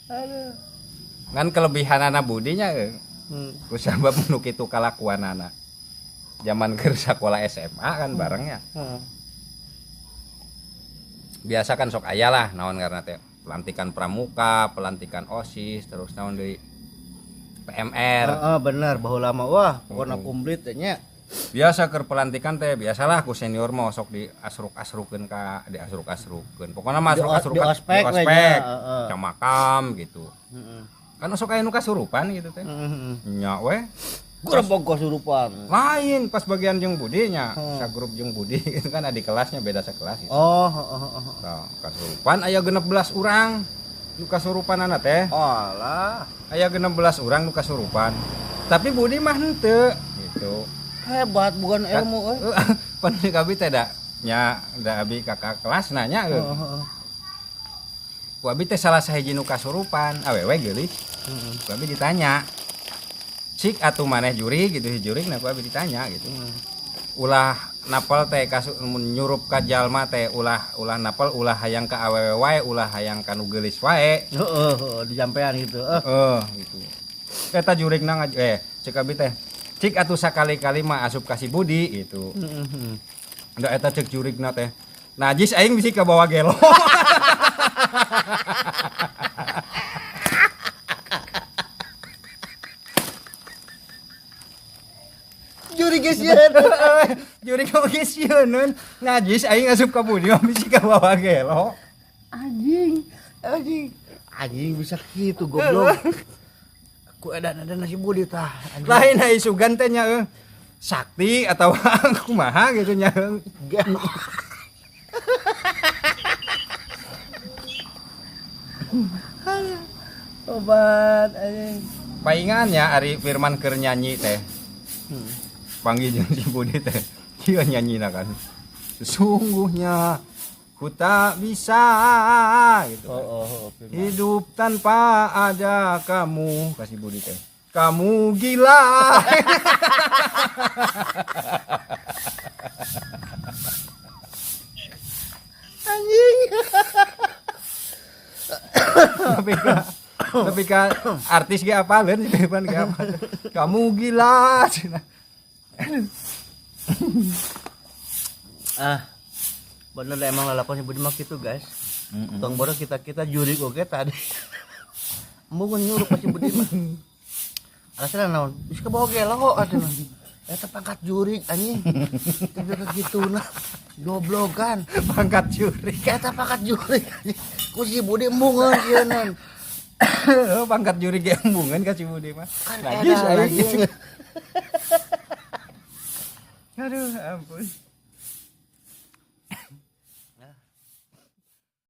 Aduh. Ngan kelebihanana budinya ku sabab nu kitu kalakuanana. Zaman keur sakola SMA kan barengnya. Biasa kan sok aya lah naon karena teh pelantikan pramuka, pelantikan OSIS, terus naon deui PMR. Bener baheula mah wah pokona komplit teh nya. Biasa keur pelantikan teh biasalah ku senior mah sok diasruk-asrukeun ka diasruk-asrukeun. Pokona mah asruk-asruk di ospek camakam gitu. Kan sok aya nu kasurupan gitu teh. Nya we Gerebog kasurupan. lain pas bagian jeung budinya, sagrup jeung budi itu kan adik kelasnya beda sakelas gitu. Nah, kasurupan aya 16 urang nu kasurupanana teh. Alah, Aya 16 urang nu kasurupan. Tapi budi mah henteu gitu. hebat bukan ilmu euy. Pan abi teh da nya da abi kakak kelas nanya ku abi teh salah sahiji nu kasurupan awewe geulis. Ku abi ditanya cik atuh maneh juri gitu jurig nah ku abi ditanya gitu. Ulah napel teh nyurup ka jalma teh ulah napel ulah hayang ka awewe wae ulah hayang ka nu geulis wae. Dijampean gitu. Gitu. Eta jurigna cik abi teh cik atuh sakali-kali mah asup kasih budi gitu. Da eta cek jurigna teh najis aing bisi ka bawa gelo. Juri geus yeun. Jurig geus yeun najis aing asup ka budi mah bisi ka bawa gelo. Anjing bisa gitu goblok. Ku edan nasi budi tah. Lain ai sugan teh nya sakti atau kumaha gitu nya. Obat anjing. Paingannya Ari Firman keur nyanyi teh. Panggil jeung si Budi teh. Kieu nyanyina kan. Sesungguhnya ku tak bisa gitu. Hidup tanpa ada kamu, kasih Budi teh. Kamu gila. Anjing. Tapi ka artis ge apaleun sih Firman ge apa. Kamu gila. Bener lah emang lalakon Budi mah gitu guys. Tong boros kita juri oke tadi. Mau nyuruh pasti Budi mah. Alasan naon? Bisa ke bawa gelo kok atuh. Eta pangkat juri anjing. Tidak gitu nah. Goblogan Pangkat juri. Eta pangkat juri. Ku si Budi embungeun sieun. Pangkat juri ge embungeun ka si Budi mah. Najis anjing. Aduh ampun.